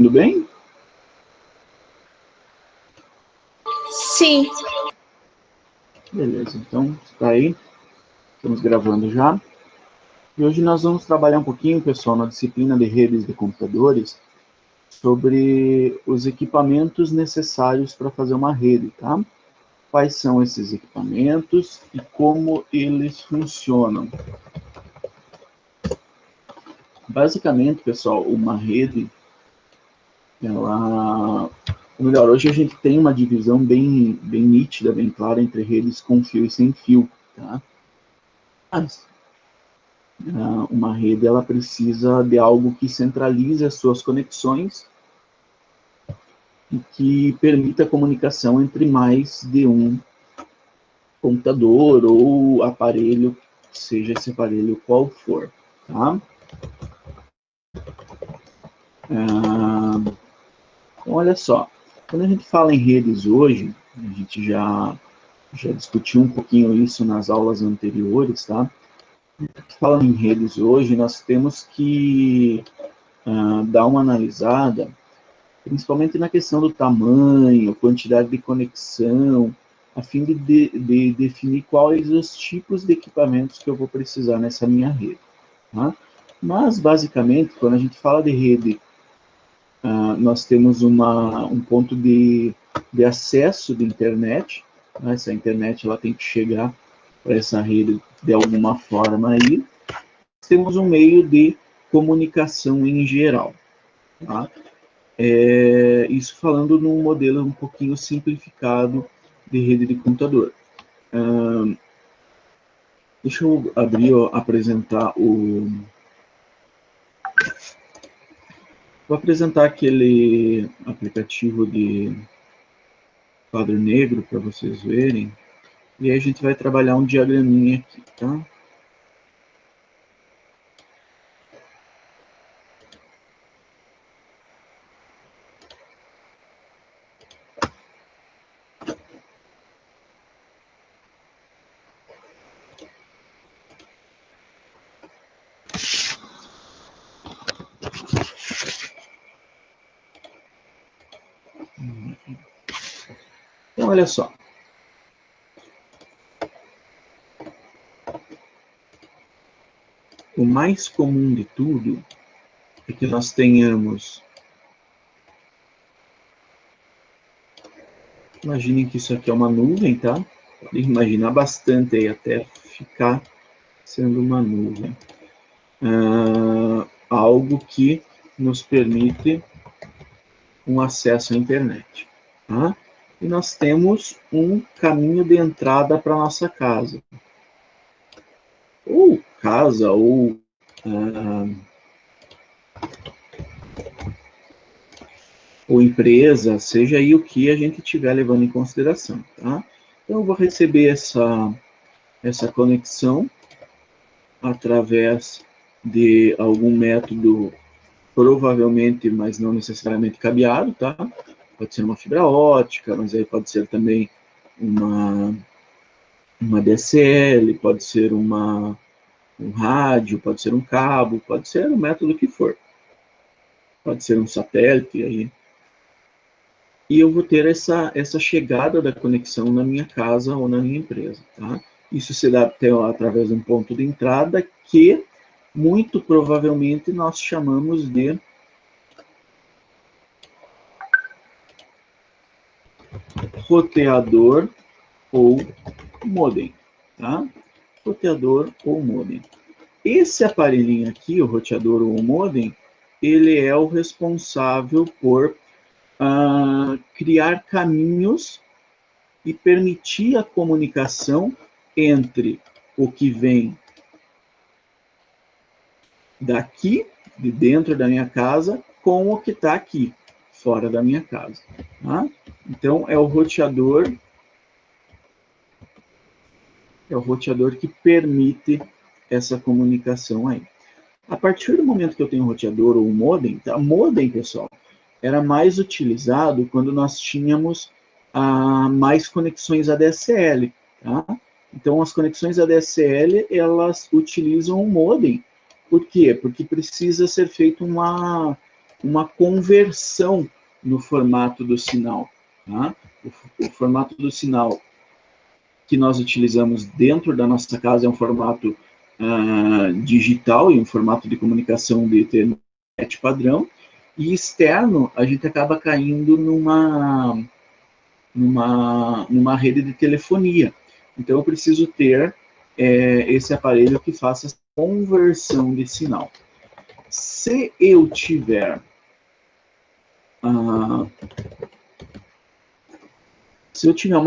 Tudo bem? Sim. Beleza, então está aí, estamos gravando já. E hoje nós vamos trabalhar um pouquinho, pessoal, na disciplina de redes de computadores, sobre os equipamentos necessários para fazer uma rede, tá? Quais são esses equipamentos e como eles funcionam. Basicamente, pessoal, uma rede, ou melhor, hoje a gente tem uma divisão bem nítida, bem clara entre redes com fio e sem fio, tá? Mas uma rede, ela precisa de algo que centralize as suas conexões e que permita a comunicação entre mais de um computador ou aparelho, seja esse aparelho qual for, tá? Então, olha só, quando a gente fala em redes hoje, a gente já discutiu um pouquinho isso nas aulas anteriores, tá? Falando em redes hoje, nós temos que dar uma analisada, principalmente na questão do tamanho, quantidade de conexão, a fim de definir quais os tipos de equipamentos que eu vou precisar nessa minha rede. Tá? Mas, basicamente, quando a gente fala de rede, nós temos um ponto de acesso de internet. Né? Essa internet ela tem que chegar para essa rede de alguma forma aí. Temos um meio de comunicação em geral. Tá? Isso falando num modelo um pouquinho simplificado de rede de computador. Deixa eu abrir, apresentar Vou apresentar aquele aplicativo de quadro negro para vocês verem. E aí a gente vai trabalhar um diagraminha aqui, tá? Então, olha só. O mais comum de tudo é que nós tenhamos... Imaginem que isso aqui é uma nuvem, tá? Podem imaginar bastante aí, até ficar sendo uma nuvem. Algo que nos permite um acesso à internet. Tá? E nós temos um caminho de entrada para a nossa casa. Ou casa, ou empresa, seja aí o que a gente estiver levando em consideração. Tá? Então, eu vou receber essa conexão através de algum método, provavelmente, mas não necessariamente cabeado, tá? Pode ser uma fibra ótica, mas aí pode ser também uma DSL, pode ser um rádio, pode ser um cabo, pode ser o método que for. Pode ser um satélite aí. E eu vou ter essa chegada da conexão na minha casa ou na minha empresa, tá? Isso se dá até através de um ponto de entrada que, muito provavelmente, nós chamamos de roteador ou modem, tá? Roteador ou modem. Esse aparelhinho aqui, o roteador ou o modem, ele é o responsável por criar caminhos e permitir a comunicação entre o que vem daqui, de dentro da minha casa, com o que está aqui, fora da minha casa. Tá? Então, é o roteador que permite essa comunicação aí. A partir do momento que eu tenho um roteador ou um modem, tá? Modem, pessoal, era mais utilizado quando nós tínhamos mais conexões ADSL, tá? Então, as conexões ADSL, elas utilizam o modem. Por quê? Porque precisa ser feita uma conversão no formato do sinal. Tá? O formato do sinal que nós utilizamos dentro da nossa casa é um formato digital e um formato de comunicação de internet padrão, e externo a gente acaba caindo numa rede de telefonia. Então eu preciso ter esse aparelho que faça essa conversão de sinal. Se eu tiver uma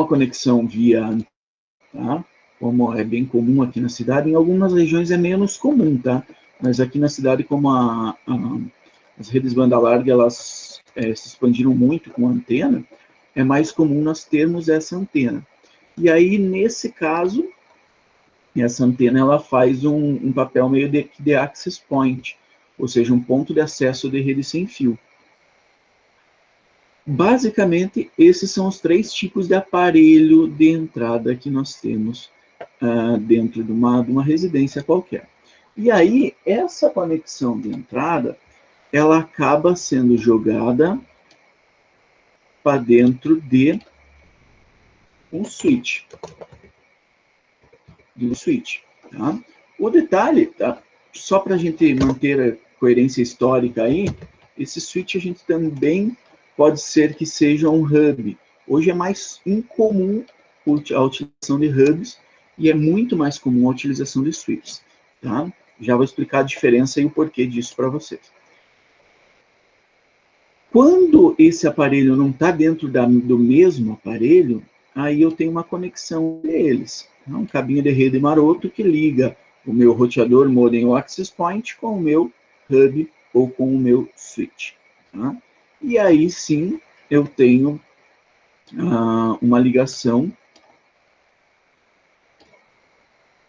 conexão via, tá? Como é bem comum aqui na cidade, em algumas regiões é menos comum, tá? Mas aqui na cidade, como as redes banda larga, elas se expandiram muito com antena, é mais comum nós termos essa antena. E aí, nesse caso, essa antena ela faz um papel meio de access point, ou seja, um ponto de acesso de rede sem fio. Basicamente, esses são os 3 tipos de aparelho de entrada que nós temos dentro de uma residência qualquer. E aí, essa conexão de entrada, ela acaba sendo jogada para dentro de um switch. Tá? O detalhe, tá? Só para a gente manter a coerência histórica aí, esse switch a gente também pode ser que seja um hub. Hoje é mais incomum a utilização de hubs e é muito mais comum a utilização de switches. Tá? Já vou explicar a diferença e o porquê disso para vocês. Quando esse aparelho não está dentro do mesmo aparelho, aí eu tenho uma conexão entre eles. Um cabinho de rede maroto que liga o meu roteador modem ou access point com o meu hub ou com o meu switch. Tá? E aí sim eu tenho uma ligação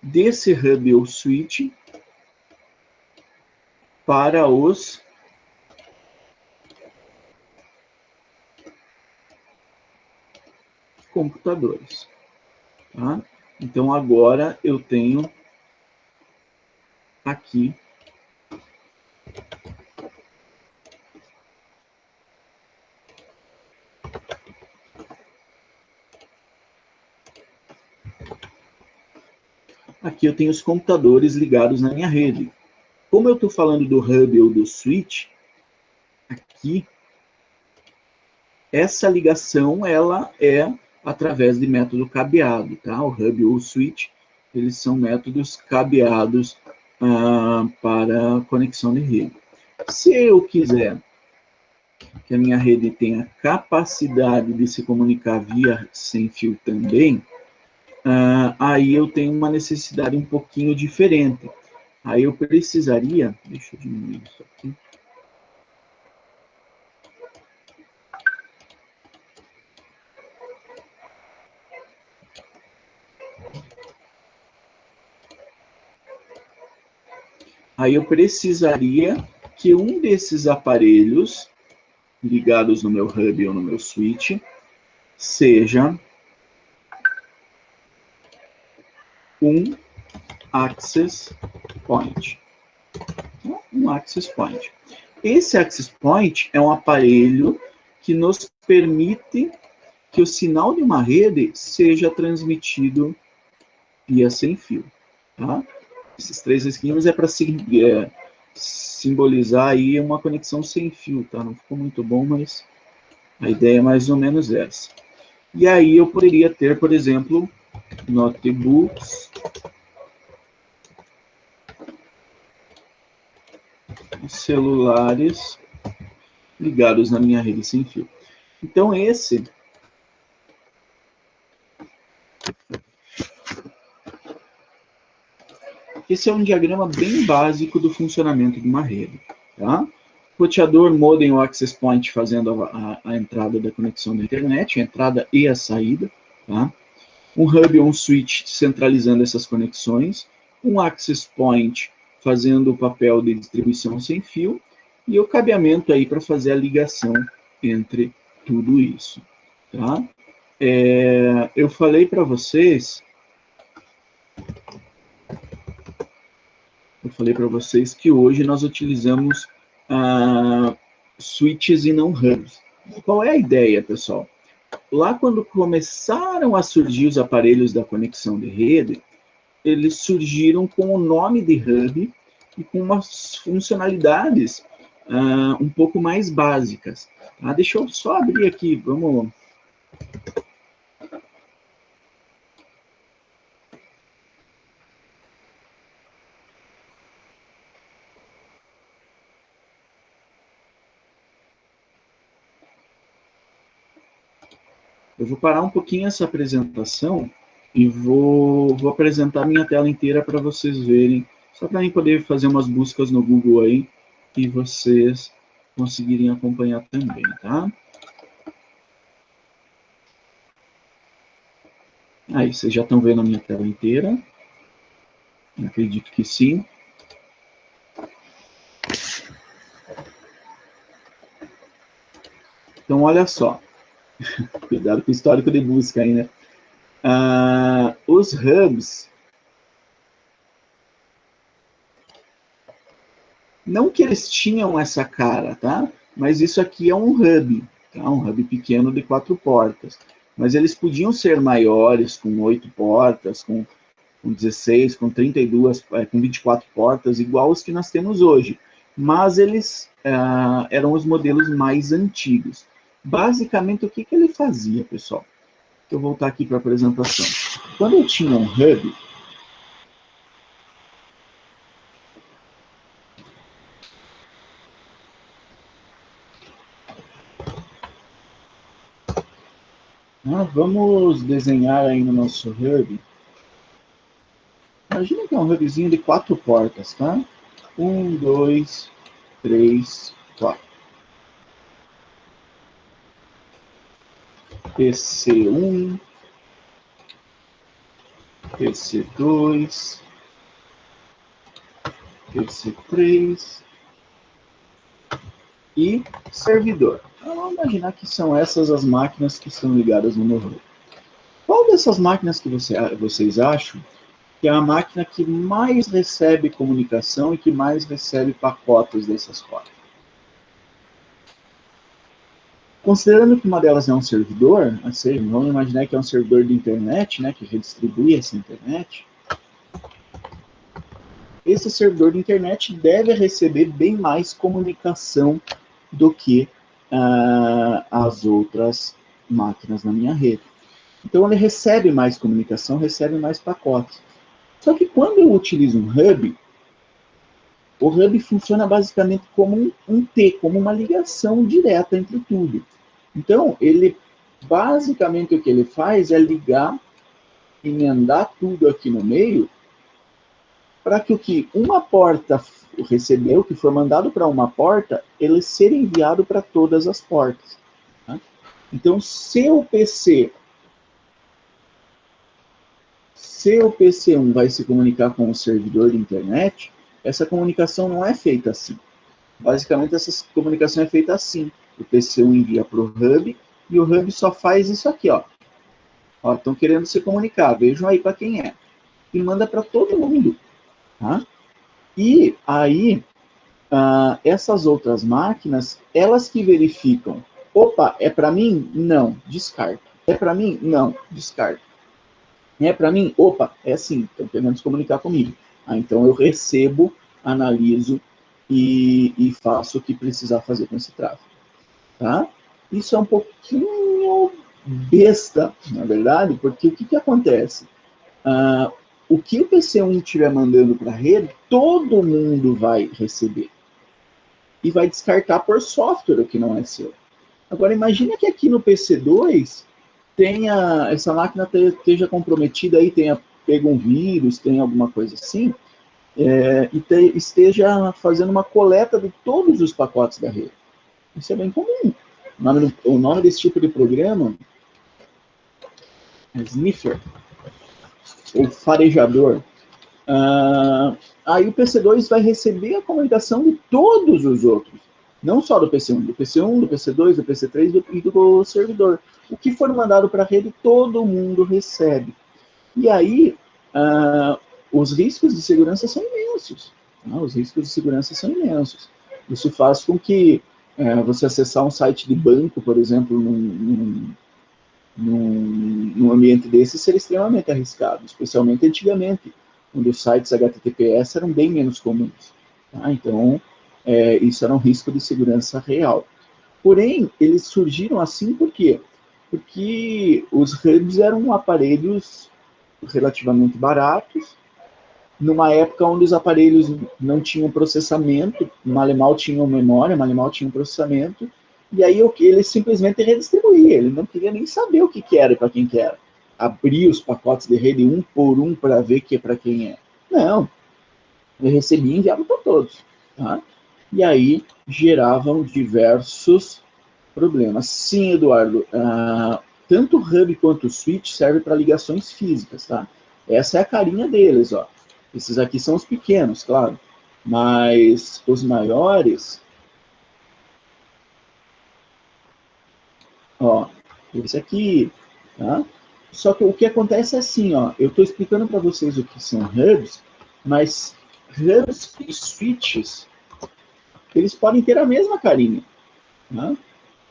desse hub ou switch para os computadores. Tá? Então agora eu tenho aqui eu tenho os computadores ligados na minha rede. Como eu estou falando do hub ou do switch, aqui, essa ligação ela é através de método cabeado, tá? O hub ou o switch, eles são métodos cabeados para conexão de rede. Se eu quiser que a minha rede tenha capacidade de se comunicar via sem fio também, aí eu tenho uma necessidade um pouquinho diferente. Aí eu precisaria, deixa eu diminuir isso aqui. Aí eu precisaria que um desses aparelhos ligados no meu hub ou no meu switch seja um access point. Um access point. Esse access point é um aparelho que nos permite que o sinal de uma rede seja transmitido via sem fio. Tá? Esses 3 risquinhos é para simbolizar aí uma conexão sem fio. Tá? Não ficou muito bom, mas a ideia é mais ou menos essa. E aí eu poderia ter, por exemplo, notebooks, celulares ligados na minha rede sem fio. Então esse é um diagrama bem básico do funcionamento de uma rede. Tá? Roteador, modem ou access point fazendo a entrada da conexão da internet, a entrada e a saída. Tá? Um hub ou um switch centralizando essas conexões. Um access point fazendo o papel de distribuição sem fio. E o cabeamento aí para fazer a ligação entre tudo isso. Tá? Eu falei para vocês que hoje nós utilizamos switches e não hubs. Qual é a ideia, pessoal? Lá quando começaram a surgir os aparelhos da conexão de rede, eles surgiram com o nome de hub e com umas funcionalidades um pouco mais básicas. Deixa eu só abrir aqui, vamos... Eu vou parar um pouquinho essa apresentação e vou apresentar minha tela inteira para vocês verem, só para mim poder fazer umas buscas no Google aí e vocês conseguirem acompanhar também, tá? Aí, vocês já estão vendo a minha tela inteira? Eu acredito que sim. Então, olha só. Cuidado com o histórico de busca aí, né? Os hubs, não que eles tinham essa cara, tá? Mas isso aqui é um hub, tá? Um hub pequeno de 4 portas. Mas eles podiam ser maiores, com 8 portas, com 16, com 32, com 24 portas, igual os que nós temos hoje. Mas eles eram os modelos mais antigos. Basicamente, o que ele fazia, pessoal? Deixa eu voltar aqui para a apresentação. Quando eu tinha um hub, vamos desenhar aí no nosso hub. Imagina que é um hubzinho de 4 portas, tá? 1, 2, 3, 4. PC1, PC2, PC3 e servidor. Então, vamos imaginar que são essas as máquinas que estão ligadas no meu hub. Qual dessas máquinas que vocês acham que é a máquina que mais recebe comunicação e que mais recebe pacotes dessas quatro? Considerando que uma delas é um servidor, assim, vamos imaginar que é um servidor de internet, né, que redistribui essa internet. Esse servidor de internet deve receber bem mais comunicação do que as outras máquinas na minha rede. Então, ele recebe mais comunicação, recebe mais pacotes. Só que quando eu utilizo um hub, o hub funciona basicamente como um T, como uma ligação direta entre tudo. Então, ele, basicamente, o que ele faz é ligar, emendar tudo aqui no meio, para que o que uma porta recebeu, que for mandado para uma porta, ele seja enviado para todas as portas. Tá? Então, se o PC1 vai se comunicar com o servidor de internet, essa comunicação não é feita assim. Basicamente, essa comunicação é feita assim. O PC1 envia para o hub, e o hub só faz isso aqui, ó. Estão querendo se comunicar, vejam aí para quem é. E manda para todo mundo. Tá? E aí, essas outras máquinas, elas que verificam. Opa, é para mim? Não, descarta. É para mim? Não, descarta. É para mim? Opa, é sim, estão querendo se comunicar comigo. Então eu recebo, analiso e faço o que precisar fazer com esse tráfego. Tá? Isso é um pouquinho besta, na verdade, porque o que acontece? O que o PC1 estiver mandando para a rede, todo mundo vai receber. E vai descartar por software o que não é seu. Agora, imagina que aqui no PC2 essa máquina esteja comprometida, aí tenha pego um vírus, tenha alguma coisa assim, e esteja fazendo uma coleta de todos os pacotes da rede. Isso é bem comum. O nome desse tipo de programa é sniffer, ou farejador. Aí o PC2 vai receber a comunicação de todos os outros. Não só do PC1, do PC1, do PC2, do PC3 e do servidor. O que for mandado para a rede, todo mundo recebe. E aí, os riscos de segurança são imensos. Os riscos de segurança são imensos. Isso faz com que você acessar um site de banco, por exemplo, num ambiente desse, seria extremamente arriscado, especialmente antigamente, onde os sites HTTPS eram bem menos comuns. Tá? Então, isso era um risco de segurança real. Porém, eles surgiram assim por quê? Porque os hubs eram aparelhos relativamente baratos, numa época onde os aparelhos não tinham processamento, mal e mal tinham memória, mal e mal tinham processamento, e aí ele simplesmente redistribuía, ele não queria nem saber o que era e para quem que era. Abria os pacotes de rede um por um para ver que é para quem é. Não, ele recebia e enviava para todos. Tá? E aí geravam diversos problemas. Sim, Eduardo, tanto o hub quanto o switch serve para ligações físicas, tá? Essa é a carinha deles, ó. Esses aqui são os pequenos, claro. Mas os maiores, ó, esse aqui, tá? Só que o que acontece é assim, ó, eu estou explicando para vocês o que são hubs, mas hubs e switches, eles podem ter a mesma carinha, tá?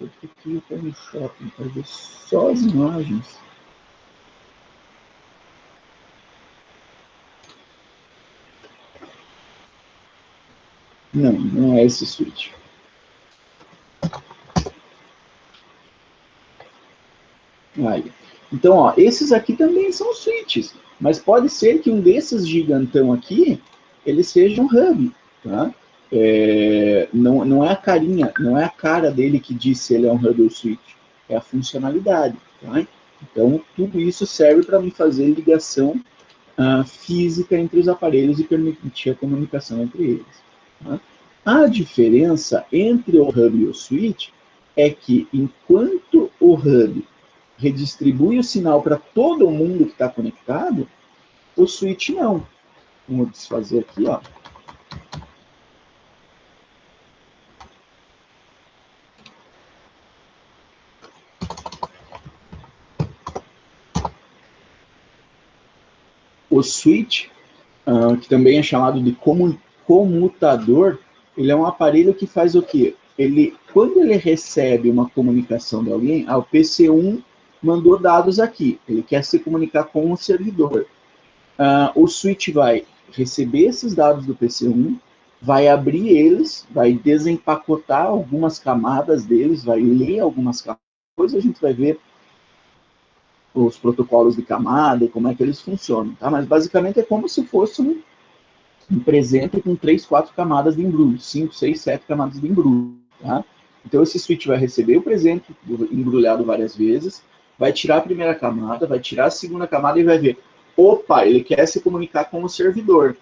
Eu aqui estou no shopping para ver só as imagens. Não, não é esse switch. Aí. Então, ó, esses aqui também são switches, mas pode ser que um desses gigantão aqui, ele seja um hub, tá? Não é a carinha, não é a cara dele que diz se ele é um hub ou switch, é a funcionalidade, tá? Então, tudo isso serve para me fazer ligação física entre os aparelhos e permitir a comunicação entre eles. Tá? A diferença entre o hub e o switch é que, enquanto o hub redistribui o sinal para todo mundo que está conectado, o switch não. Vamos desfazer aqui, ó. O switch, que também é chamado de comutador, ele é um aparelho que faz o quê? Quando ele recebe uma comunicação de alguém, o PC1 mandou dados aqui, ele quer se comunicar com o servidor. O switch vai receber esses dados do PC1, vai abrir eles, vai desempacotar algumas camadas deles, vai ler algumas camadas, depois a gente vai ver os protocolos de camada e como é que eles funcionam, tá? Mas basicamente é como se fosse um presente com 3, 4 camadas de embrulho, 5, 6, 7 camadas de embrulho, tá? Então esse switch vai receber o presente embrulhado várias vezes, vai tirar a primeira camada, vai tirar a segunda camada e vai ver, opa, ele quer se comunicar com o servidor.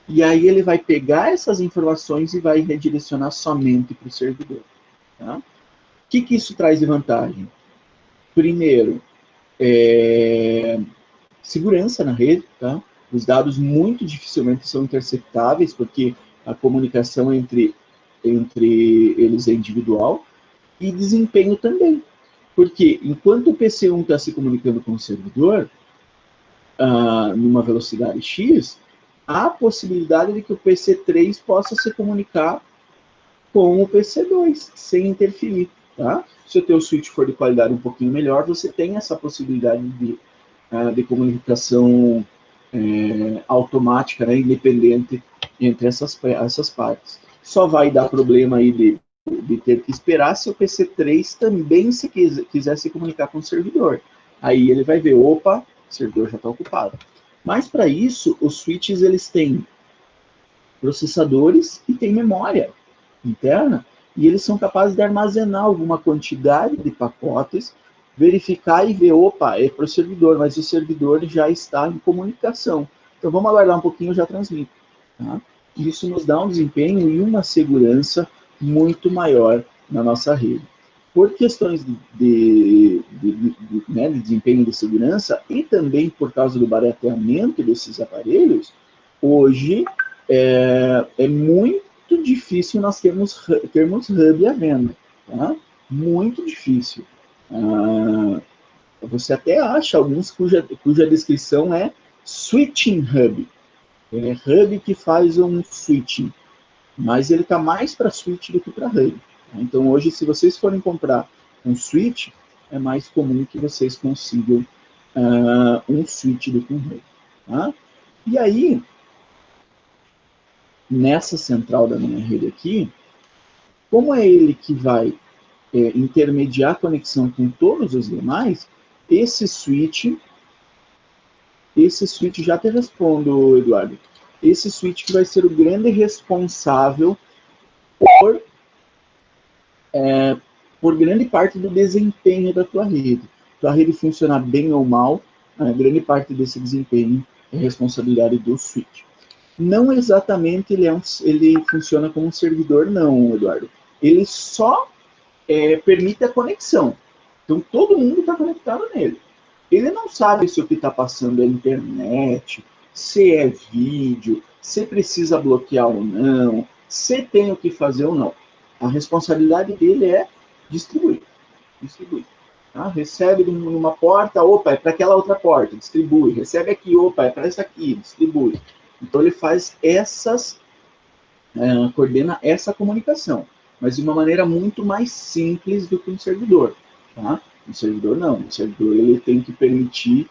E aí ele vai pegar essas informações e vai redirecionar somente para o servidor. Tá? O que isso traz de vantagem? Primeiro, segurança na rede, tá? Os dados muito dificilmente são interceptáveis, porque a comunicação entre eles é individual, e desempenho também. Porque enquanto o PC1 está se comunicando com o servidor, numa velocidade X, há possibilidade de que o PC3 possa se comunicar com o PC2, sem interferir. Tá? Se o teu switch for de qualidade um pouquinho melhor, você tem essa possibilidade de comunicação automática, né, independente entre essas partes. Só vai dar problema aí de ter que esperar se o PC3 também quiser se comunicar com o servidor. Aí ele vai ver, opa, o servidor já está ocupado. Mas para isso, os switches eles têm processadores e têm memória interna, e eles são capazes de armazenar alguma quantidade de pacotes, verificar e ver, opa, é para o servidor, mas o servidor já está em comunicação. Então vamos aguardar um pouquinho, já transmito. Tá? Isso nos dá um desempenho e uma segurança muito maior na nossa rede. Por questões de desempenho e de segurança, e também por causa do barateamento desses aparelhos, hoje é muito difícil nós termos hub à venda. Tá? Muito difícil. Você até acha alguns cuja descrição é switching hub. É hub que faz um switching, mas ele está mais para switch do que para hub. Então, hoje, se vocês forem comprar um switch, é mais comum que vocês consigam um switch do que um rede. Tá? E aí, nessa central da minha rede aqui, como é ele que vai intermediar a conexão com todos os demais, esse switch já te respondo, Eduardo. Esse switch que vai ser o grande responsável por grande parte do desempenho da tua rede. Tua rede funcionar bem ou mal, grande parte desse desempenho é responsabilidade do switch. Não exatamente ele funciona como um servidor, não, Eduardo. Ele só permite a conexão. Então, todo mundo está conectado nele. Ele não sabe se o que está passando é internet, se é vídeo, se precisa bloquear ou não, se tem o que fazer ou não. A responsabilidade dele é distribuir. Tá? Recebe numa porta, opa, é para aquela outra porta, distribui. Recebe aqui, opa, é para essa aqui, distribui. Então ele faz coordena essa comunicação, mas de uma maneira muito mais simples do que um servidor. Tá? Um servidor não, um servidor ele tem que permitir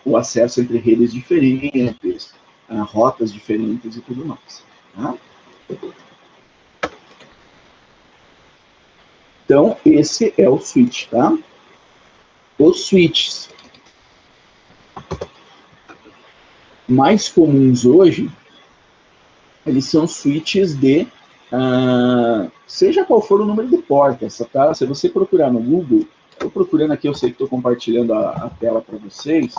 o acesso entre redes diferentes, rotas diferentes e tudo mais. Tá? Então, esse é o switch, tá? Os switches mais comuns hoje, eles são switches de, seja qual for o número de portas, tá? Se você procurar no Google, estou procurando aqui, eu sei que estou compartilhando a tela para vocês,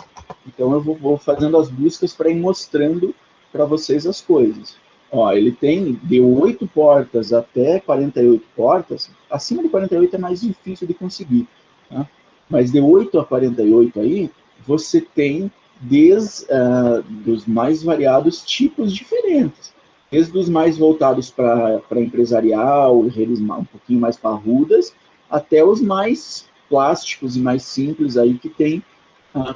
então eu vou fazendo as buscas para ir mostrando para vocês as coisas. Ó, ele tem de 8 portas até 48 portas, acima de 48 é mais difícil de conseguir, tá? Mas de 8 a 48 aí, você tem dos mais variados tipos diferentes. Desde os mais voltados para empresarial, redes um pouquinho mais parrudas, até os mais plásticos e mais simples aí, que tem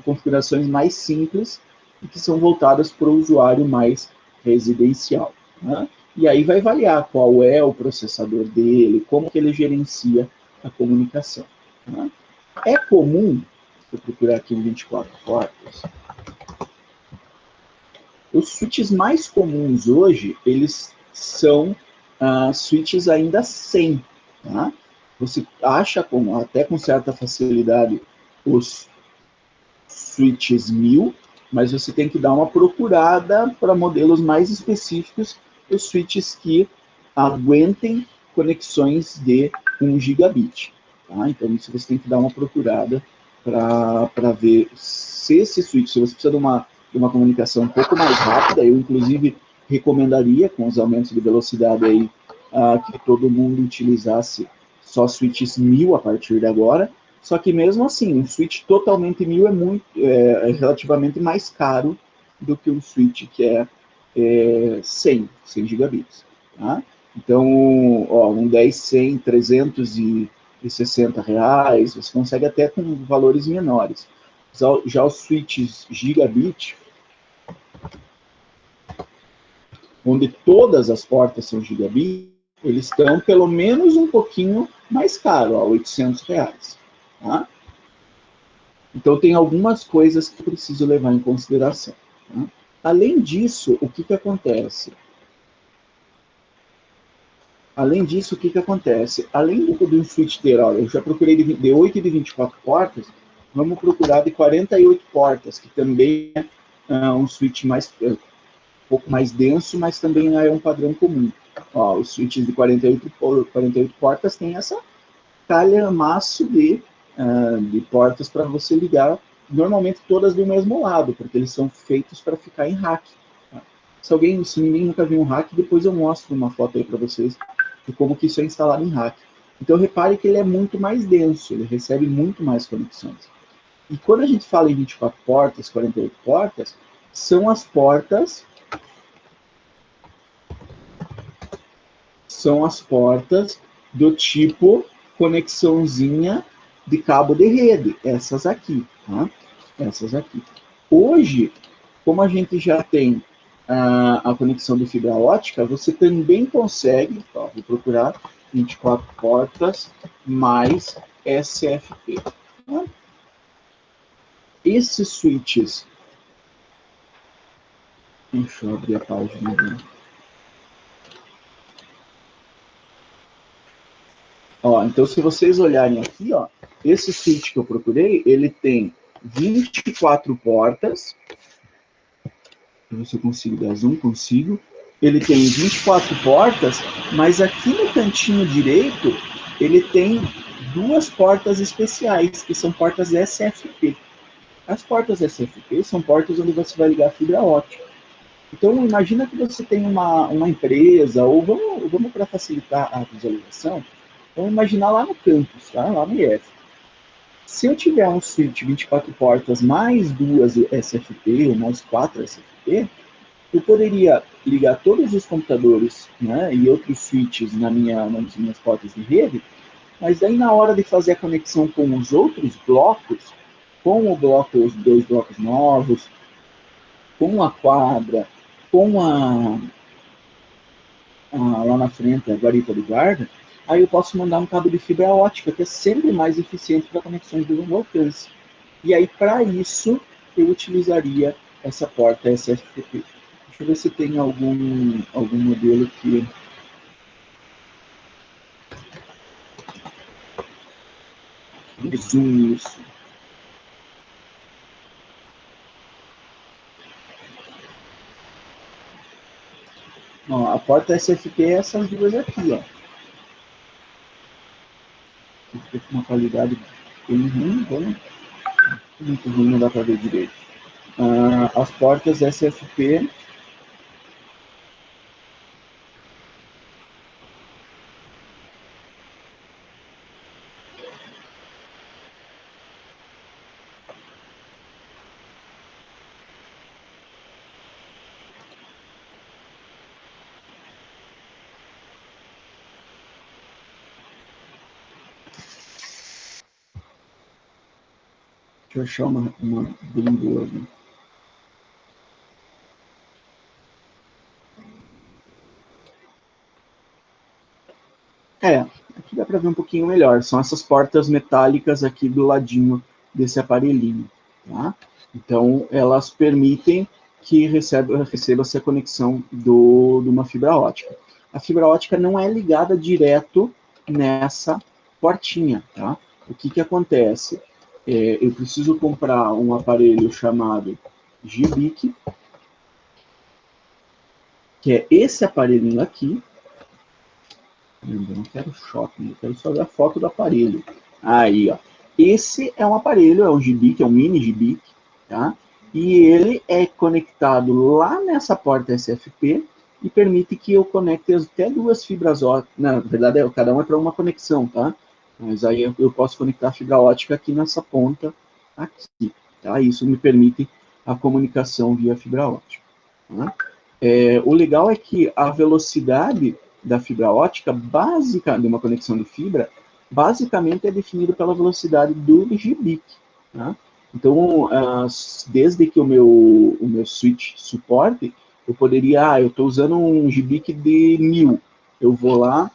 configurações mais simples e que são voltadas para o usuário mais residencial. Né? E aí vai variar qual é o processador dele, como que ele gerencia a comunicação. Né? É comum, vou procurar aqui em 24 portas, os switches mais comuns hoje, eles são switches ainda 100. Tá? Você acha até com certa facilidade os switches 1000, mas você tem que dar uma procurada para modelos mais específicos, os switches que aguentem conexões de 1 gigabit. Tá? Então, isso você tem que dar uma procurada para ver se esse switch, se você precisa de uma comunicação um pouco mais rápida, eu, inclusive, recomendaria, com os aumentos de velocidade aí, que todo mundo utilizasse só switches 1000 a partir de agora. Só que mesmo assim, um switch totalmente 1000 é relativamente mais caro do que um switch que é 100 gigabits. Tá? Então, ó, um 10-100, R$360, você consegue até com valores menores. Já os switches gigabit, onde todas as portas são gigabit, eles estão pelo menos um pouquinho mais caros, R$800. Tá? Então, tem algumas coisas que preciso levar em consideração. Tá? Além disso, o que acontece? Além do switch ter, olha, eu já procurei de 8 e de 24 portas, vamos procurar de 48 portas, que também é um switch um pouco mais denso, mas também é um padrão comum. Ó, os switches de 48 portas têm essa calhamaço de portas para você ligar, normalmente todas do mesmo lado, porque eles são feitos para ficar em rack. Tá? Se ninguém nunca viu um rack, depois eu mostro uma foto aí para vocês de como que isso é instalado em rack. Então repare que ele é muito mais denso, ele recebe muito mais conexões. E quando a gente fala em 24 portas, 48 portas, são as portas do tipo conexãozinha de cabo de rede, essas aqui, tá? Essas aqui. Hoje, como a gente já tem a conexão de fibra ótica, você também consegue, ó, vou procurar, 24 portas mais SFP. Tá? Esses switches, deixa eu abrir a página aqui. Ó, então, se vocês olharem aqui, ó, esse switch que eu procurei, ele tem 24 portas. Deixa eu ver se eu consigo dar zoom, consigo. Ele tem 24 portas, mas aqui no cantinho direito, ele tem duas portas especiais, que são portas SFP. As portas SFP são portas onde você vai ligar fibra ótica. Então, imagina que você tem uma empresa, ou vamos para facilitar a visualização, vamos imaginar lá no campus, tá? Lá no IF. Se eu tiver um switch 24 portas mais duas SFP, ou mais 4 SFP, eu poderia ligar todos os computadores, né, e outros switches nas minhas portas de rede, mas daí na hora de fazer a conexão com os outros blocos, com o bloco, os dois blocos novos, com a quadra, com lá na frente a guarita do guarda, aí eu posso mandar um cabo de fibra ótica, que é sempre mais eficiente para conexões de longo alcance. E aí, para isso, eu utilizaria essa porta SFP. Deixa eu ver se tem algum modelo que... resume isso. Ó, a porta SFP é essas duas aqui, ó. Fica com uma qualidade bem ruim, muito ruim, não dá para ver direito. As portas SFP... Deixa eu achar uma bem boa ali. Aqui dá para ver um pouquinho melhor. São essas portas metálicas aqui do ladinho desse aparelhinho. Tá? Então, elas permitem que receba-se a conexão de uma fibra ótica. A fibra ótica não é ligada direto nessa portinha. Tá? O que acontece? Eu preciso comprar um aparelho chamado GBIC, que é esse aparelhinho aqui. Eu não quero shopping, eu quero só ver a foto do aparelho. Aí, ó. Esse é um aparelho, é um GBIC, é um mini GBIC, tá? E ele é conectado lá nessa porta SFP e permite que eu conecte até duas fibras óticas. Na verdade, cada um é para uma conexão, tá? Mas aí eu posso conectar a fibra ótica aqui nessa ponta aqui, tá? Isso me permite a comunicação via fibra ótica. Tá? O legal é que a velocidade da fibra ótica, básica de uma conexão de fibra, basicamente é definida pela velocidade do GBIC. Tá? Então, desde que o meu switch suporte, eu poderia, eu estou usando um GBIC de 1000, eu vou lá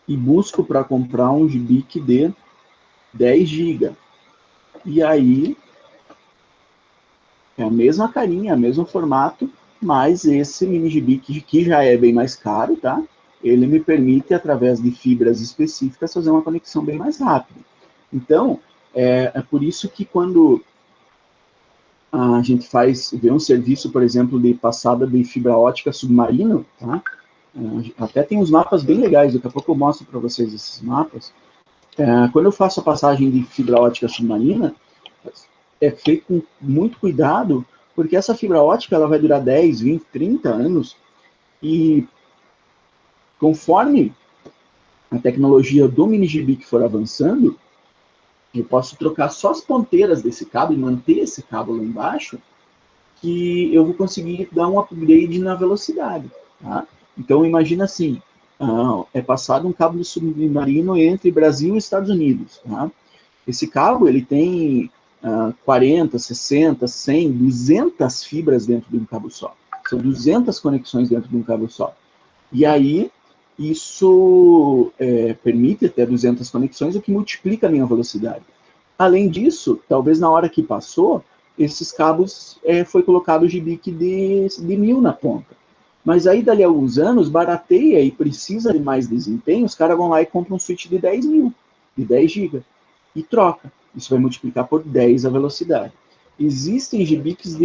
e busco para comprar um GBIC de 10 GB. E aí, é a mesma carinha, o mesmo formato, mas esse mini GBIC, que já é bem mais caro, tá? Ele me permite, através de fibras específicas, fazer uma conexão bem mais rápida. Então, é por isso que quando a gente vê um serviço, por exemplo, de passada de fibra ótica submarino, tá? Até tem uns mapas bem legais, daqui a pouco eu mostro para vocês esses mapas. Quando eu faço a passagem de fibra ótica submarina, é feito com muito cuidado, porque essa fibra ótica ela vai durar 10, 20, 30 anos, e conforme a tecnologia do mini GBIC for avançando, eu posso trocar só as ponteiras desse cabo e manter esse cabo lá embaixo, que eu vou conseguir dar um upgrade na velocidade. Tá? Então, imagina assim, é passado um cabo submarino entre Brasil e Estados Unidos. Tá? Esse cabo ele tem 40, 60, 100, 200 fibras dentro de um cabo só. São 200 conexões dentro de um cabo só. E aí, isso permite até 200 conexões, o que multiplica a minha velocidade. Além disso, talvez na hora que passou, esses cabos foi colocado o GBIC de 1000 na ponta. Mas aí, dali a alguns anos, barateia e precisa de mais desempenho, os caras vão lá e compram um switch de 10 mil, de 10 GB, e troca. Isso vai multiplicar por 10 a velocidade. Existem GBICs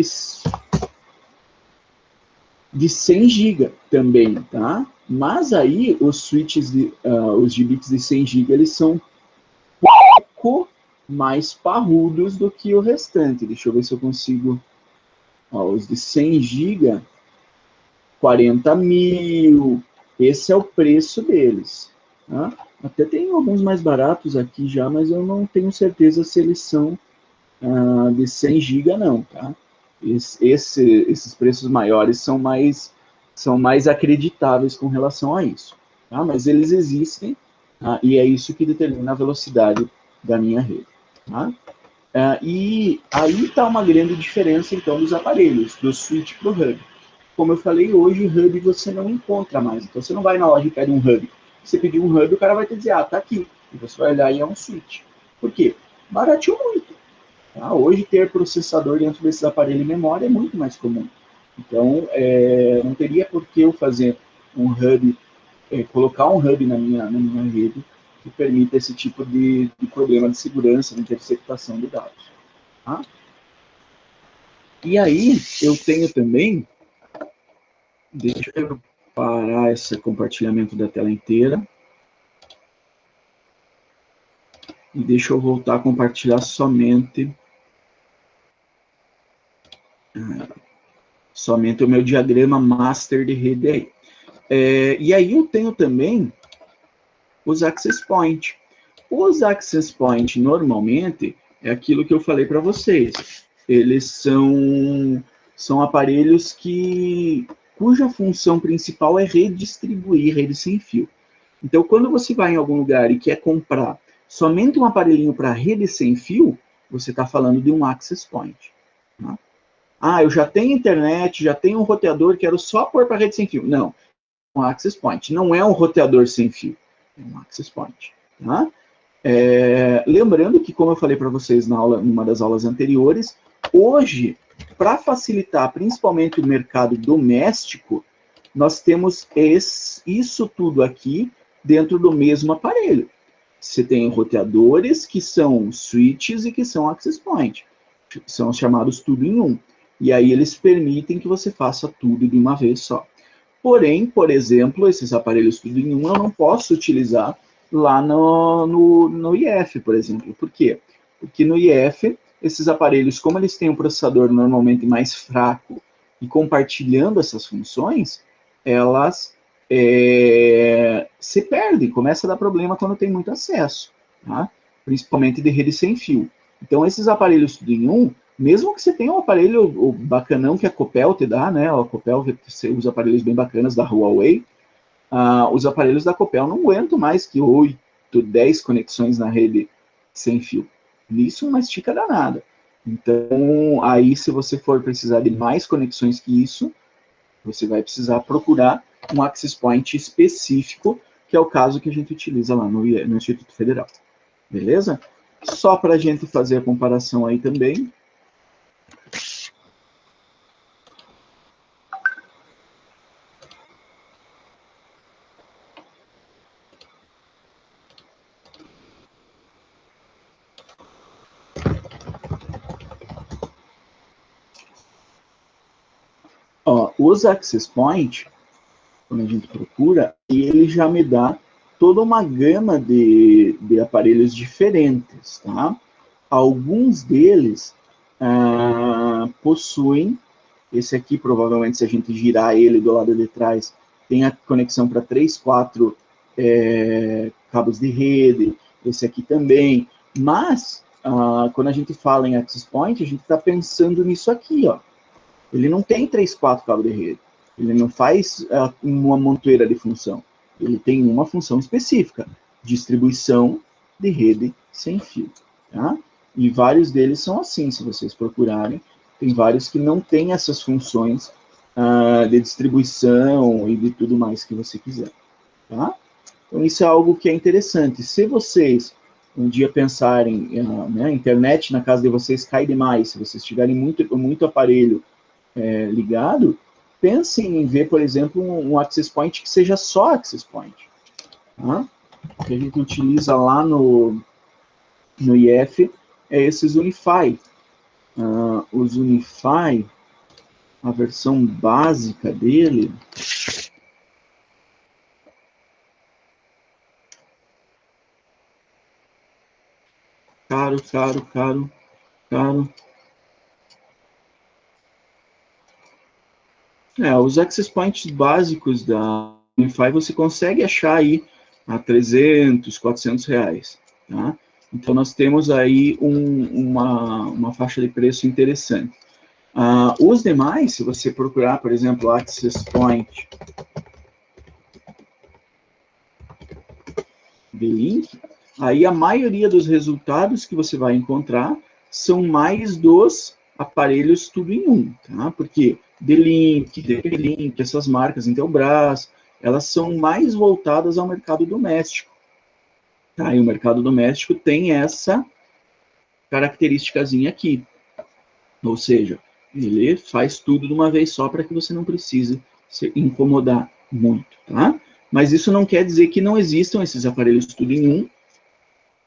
de 100 GB também, tá? Mas aí, os switches, os GBICs de 100 GB, eles são pouco mais parrudos do que o restante. Deixa eu ver se eu consigo... Ó, os de 100 GB... 40 mil, esse é o preço deles. Tá? Até tem alguns mais baratos aqui já, mas eu não tenho certeza se eles são de 100 GB não. Tá? Esses preços maiores são mais acreditáveis com relação a isso. Tá? Mas eles existem, tá? E é isso que determina a velocidade da minha rede. Tá? E aí está uma grande diferença, então, dos aparelhos, do switch para o hub. Como eu falei, hoje hub você não encontra mais. Então você não vai na loja e pede um hub. Você pedir um hub, o cara vai te dizer, tá aqui. E você vai olhar e é um switch. Por quê? Barateou muito. Tá? Hoje ter processador dentro desses aparelhos de memória é muito mais comum. Então, não teria por que eu fazer um hub, colocar um hub na minha rede que permita esse tipo de problema de segurança, de interceptação de dados. Tá? E aí, eu tenho também... Deixa eu parar esse compartilhamento da tela inteira. E deixa eu voltar a compartilhar somente o meu diagrama master de rede aí. E aí eu tenho também os access point. Os access point, normalmente, é aquilo que eu falei para vocês. Eles são aparelhos cuja função principal é redistribuir rede sem fio. Então, quando você vai em algum lugar e quer comprar somente um aparelhinho para rede sem fio, você está falando de um access point. Tá? Eu já tenho internet, já tenho um roteador, quero só pôr para rede sem fio. Não, um access point. Não é um roteador sem fio, é um access point. Tá? Lembrando que, como eu falei para vocês numa das aulas anteriores, hoje, para facilitar principalmente o mercado doméstico, nós temos isso tudo aqui dentro do mesmo aparelho. Você tem roteadores que são switches e que são access point. São chamados tudo em um. E aí eles permitem que você faça tudo de uma vez só. Porém, por exemplo, esses aparelhos tudo em um eu não posso utilizar lá no IF, por exemplo. Por quê? Porque no IF, esses aparelhos, como eles têm um processador normalmente mais fraco e compartilhando essas funções, elas se perdem, começa a dar problema quando tem muito acesso, tá? Principalmente de rede sem fio. Então, esses aparelhos tudo em um, mesmo que você tenha um aparelho bacanão que a Copel te dá, né? A Copel usa aparelhos bem bacanas da Huawei, os aparelhos da Copel não aguentam mais que 8, 10 conexões na rede sem fio. Isso é uma estica danada. Então, aí se você for precisar de mais conexões que isso, você vai precisar procurar um access point específico, que é o caso que a gente utiliza lá no Instituto Federal. Beleza? Só para a gente fazer a comparação aí também. Os access point, quando a gente procura, ele já me dá toda uma gama de aparelhos diferentes, tá? Alguns deles possuem, esse aqui provavelmente se a gente girar ele do lado de trás, tem a conexão para 3, 4 cabos de rede, esse aqui também, mas quando a gente fala em access point, a gente está pensando nisso aqui, ó. Ele não tem 3, 4 cabos de rede. Ele não faz uma montoeira de função. Ele tem uma função específica, distribuição de rede sem fio. Tá? E vários deles são assim, se vocês procurarem. Tem vários que não têm essas funções de distribuição e de tudo mais que você quiser, tá? Então, isso é algo que é interessante. Se vocês um dia pensarem, né, a internet na casa de vocês cai demais, se vocês tiverem muito aparelho ligado, pensem em ver, por exemplo, um access point que seja só access point. Tá? O que a gente utiliza lá no IF é esses Unify. Os Unify, a versão básica dele... Caro. Os access points básicos da Unify você consegue achar aí a 300, 400 reais, tá? Então, nós temos aí uma faixa de preço interessante. Os demais, se você procurar, por exemplo, access point de link, aí a maioria dos resultados que você vai encontrar são mais dos aparelhos tudo em um, tá? Porque D-Link, DP-Link, essas marcas, Intelbras, elas são mais voltadas ao mercado doméstico. Tá? E o mercado doméstico tem essa característicazinha aqui. Ou seja, ele faz tudo de uma vez só para que você não precise se incomodar muito, tá? Mas isso não quer dizer que não existam esses aparelhos tudo em um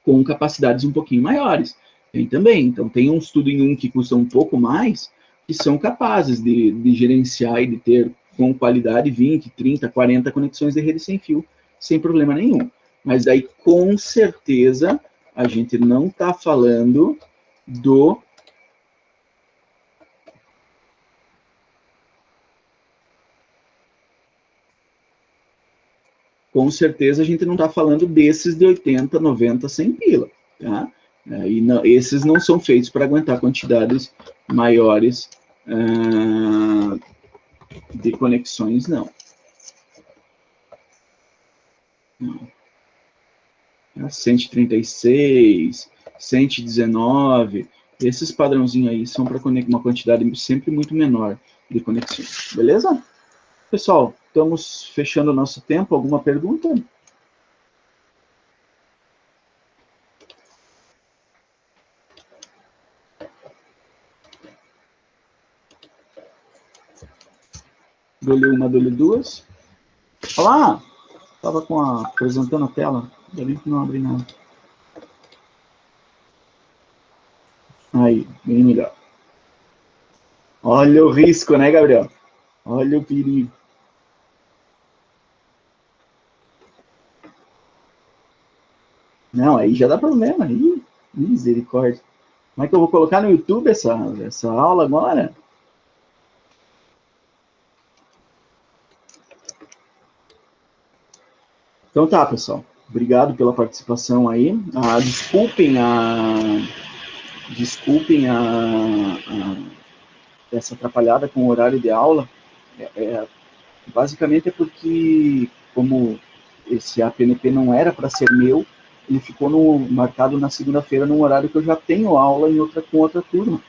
com capacidades um pouquinho maiores. Tem também. Então, tem uns tudo em um que custam um pouco mais, que são capazes de gerenciar e de ter com qualidade 20, 30, 40 conexões de rede sem fio, sem problema nenhum. Mas aí, com certeza, a gente não está falando do... Com certeza, a gente não está falando desses de 80, 90, 100 pila, tá? E não, esses não são feitos para aguentar quantidades maiores de conexões, não. 136, 119, esses padrãozinhos aí são para uma quantidade sempre muito menor de conexões, beleza? Pessoal, estamos fechando o nosso tempo. Alguma pergunta? Dou-lhe uma, dou-lhe duas. Olá! Estava apresentando a tela. Ainda bem que não abri nada. Aí, bem melhor. Olha o risco, né, Gabriel? Olha o perigo. Não, aí já dá problema. Ih, misericórdia. Como é que eu vou colocar no YouTube essa aula agora? Então tá, pessoal. Obrigado pela participação aí. Desculpem essa atrapalhada com o horário de aula. Basicamente é porque, como esse APNP não era para ser meu, ele ficou marcado na segunda-feira num horário que eu já tenho aula com outra turma.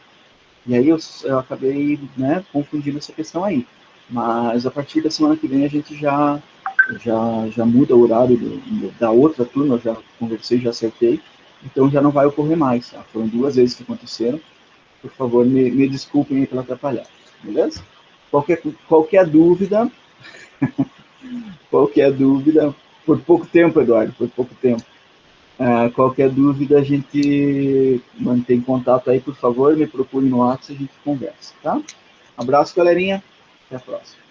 E aí eu acabei, né, confundindo essa questão aí. Mas a partir da semana que vem a gente já muda o horário da outra turma, eu já conversei, já acertei, então já não vai ocorrer mais. Tá? Foram 2 vezes que aconteceram. Por favor, me desculpem aí pela atrapalhada, beleza? Qualquer dúvida, por pouco tempo, Eduardo, por pouco tempo. Qualquer dúvida, a gente mantém contato aí, por favor, me procure no WhatsApp e a gente conversa, tá? Abraço, galerinha. Até a próxima.